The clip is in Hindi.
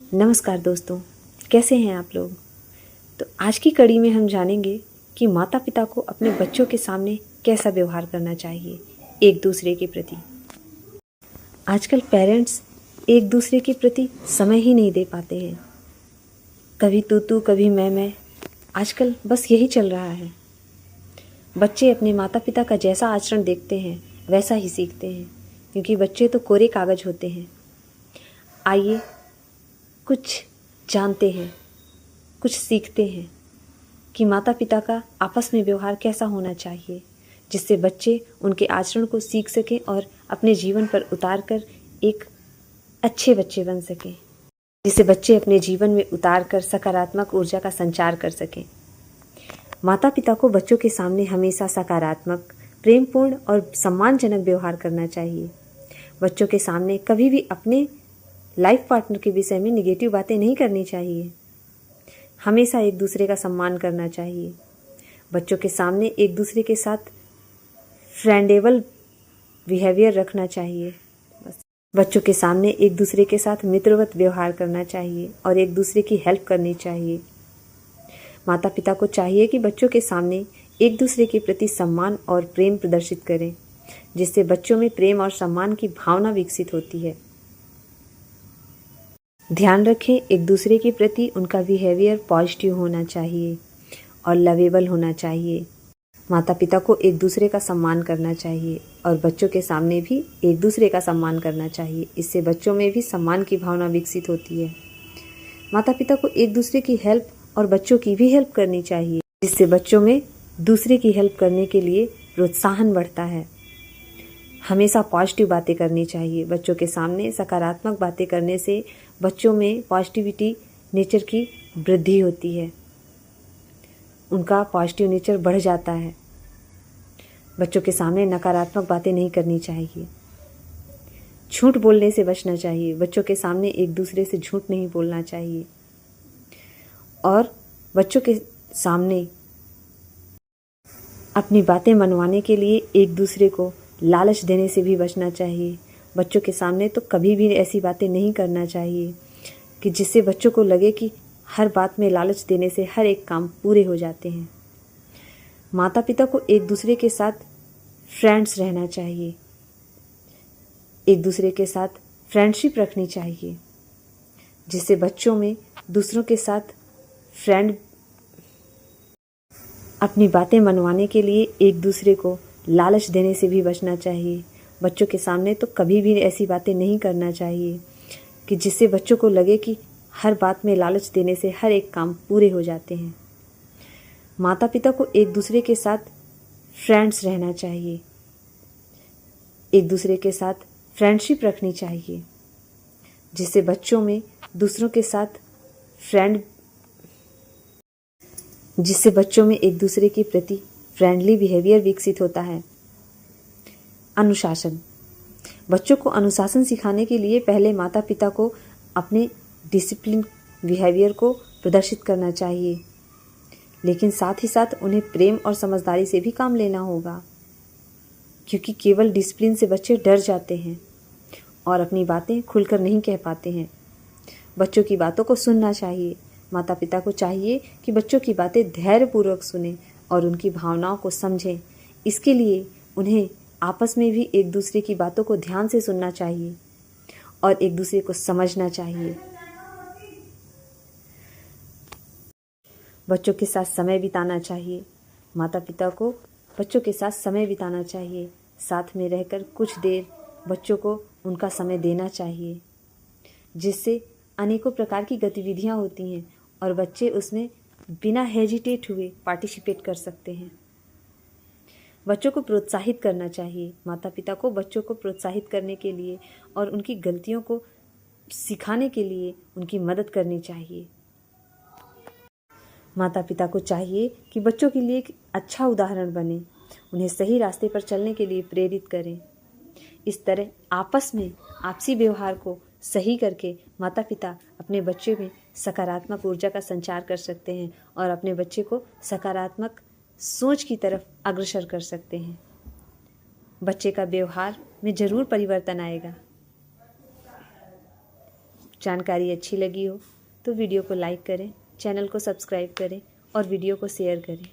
नमस्कार दोस्तों, कैसे हैं आप लोग। तो आज की कड़ी में हम जानेंगे कि माता पिता को अपने बच्चों के सामने कैसा व्यवहार करना चाहिए एक दूसरे के प्रति। आजकल पेरेंट्स एक दूसरे के प्रति समय ही नहीं दे पाते हैं। कभी तू कभी मैं, आजकल बस यही चल रहा है। बच्चे अपने माता पिता का जैसा आचरण देखते हैं वैसा ही सीखते हैं, क्योंकि बच्चे तो कोरे कागज होते हैं। आइए कुछ जानते हैं, कुछ सीखते हैं कि माता पिता का आपस में व्यवहार कैसा होना चाहिए, जिससे बच्चे उनके आचरण को सीख सकें और अपने जीवन पर उतार कर एक अच्छे बच्चे बन सकें, जिससे बच्चे अपने जीवन में उतार कर सकारात्मक ऊर्जा का संचार कर सकें। माता पिता को बच्चों के सामने हमेशा सकारात्मक, प्रेमपूर्ण और सम्मानजनक व्यवहार करना चाहिए। बच्चों के सामने कभी भी अपने लाइफ पार्टनर के विषय में निगेटिव बातें नहीं करनी चाहिए। हमेशा एक दूसरे का सम्मान करना चाहिए। बच्चों के सामने एक दूसरे के साथ फ्रेंडेबल बिहेवियर रखना चाहिए। बच्चों के सामने एक दूसरे के साथ मित्रवत व्यवहार करना चाहिए और एक दूसरे की हेल्प करनी चाहिए। माता पिता को चाहिए कि बच्चों के सामने एक दूसरे के प्रति सम्मान और प्रेम प्रदर्शित करें, जिससे बच्चों में प्रेम और सम्मान की भावना विकसित होती है। ध्यान रखें, एक दूसरे के प्रति उनका बिहेवियर पॉजिटिव होना चाहिए और लवेबल होना चाहिए। माता पिता को एक दूसरे का सम्मान करना चाहिए और बच्चों के सामने भी एक दूसरे का सम्मान करना चाहिए। इससे बच्चों में भी सम्मान की भावना विकसित होती है। माता पिता को एक दूसरे की हेल्प और बच्चों की भी हेल्प करनी चाहिए, जिससे बच्चों में दूसरे की हेल्प करने के लिए प्रोत्साहन बढ़ता है। हमेशा पॉजिटिव बातें करनी चाहिए। बच्चों के सामने सकारात्मक बातें करने से बच्चों में पॉजिटिविटी नेचर की वृद्धि होती है, उनका पॉजिटिव नेचर बढ़ जाता है। बच्चों के सामने नकारात्मक बातें नहीं करनी चाहिए। झूठ बोलने से बचना चाहिए। बच्चों के सामने एक दूसरे से झूठ नहीं बोलना चाहिए और बच्चों के सामने अपनी बातें मनवाने के लिए एक दूसरे को लालच देने से भी बचना चाहिए। बच्चों के सामने तो कभी भी ऐसी बातें नहीं करना चाहिए कि जिससे बच्चों को लगे कि हर बात में लालच देने से हर एक काम पूरे हो जाते हैं। माता पिता को एक दूसरे के साथ फ्रेंड्स रहना चाहिए, एक दूसरे के साथ फ्रेंडशिप रखनी चाहिए, जिससे बच्चों में दूसरों के साथ फ्रेंड अपनी बातें मनवाने के लिए एक दूसरे को लालच देने से भी बचना चाहिए। बच्चों के सामने तो कभी भी ऐसी बातें नहीं करना चाहिए कि जिससे बच्चों को लगे कि हर बात में लालच देने से हर एक काम पूरे हो जाते हैं। माता पिता को एक दूसरे के साथ फ्रेंड्स रहना चाहिए, एक दूसरे के साथ फ्रेंडशिप रखनी चाहिए, जिससे बच्चों में दूसरों के साथ जिससे बच्चों में एक दूसरे के प्रति फ्रेंडली बिहेवियर विकसित होता है। अनुशासन। बच्चों को अनुशासन सिखाने के लिए पहले माता पिता को अपने डिसिप्लिन बिहेवियर को प्रदर्शित करना चाहिए, लेकिन साथ ही साथ उन्हें प्रेम और समझदारी से भी काम लेना होगा, क्योंकि केवल डिसिप्लिन से बच्चे डर जाते हैं और अपनी बातें खुलकर नहीं कह पाते हैं। बच्चों की बातों को सुनना चाहिए। माता पिता को चाहिए कि बच्चों की बातें धैर्यपूर्वक सुनें और उनकी भावनाओं को समझें। इसके लिए उन्हें आपस में भी एक दूसरे की बातों को ध्यान से सुनना चाहिए और एक दूसरे को समझना चाहिए। बच्चों के साथ समय बिताना चाहिए। माता पिता को बच्चों के साथ समय बिताना चाहिए। साथ में रहकर कुछ देर बच्चों को उनका समय देना चाहिए, जिससे अनेकों प्रकार की गतिविधियां होती हैं और बच्चे उसमें बिना हेजिटेट हुए पार्टिसिपेट कर सकते हैं। बच्चों को प्रोत्साहित करना चाहिए। माता पिता को बच्चों को प्रोत्साहित करने के लिए और उनकी गलतियों को सिखाने के लिए उनकी मदद करनी चाहिए। माता पिता को चाहिए कि बच्चों के लिए एक अच्छा उदाहरण बने, उन्हें सही रास्ते पर चलने के लिए प्रेरित करें। इस तरह आपस में आपसी व्यवहार को सही करके माता पिता अपने बच्चे में सकारात्मक ऊर्जा का संचार कर सकते हैं और अपने बच्चे को सकारात्मक सोच की तरफ अग्रसर कर सकते हैं। बच्चे का व्यवहार में ज़रूर परिवर्तन आएगा। जानकारी अच्छी लगी हो तो वीडियो को लाइक करें, चैनल को सब्सक्राइब करें और वीडियो को शेयर करें।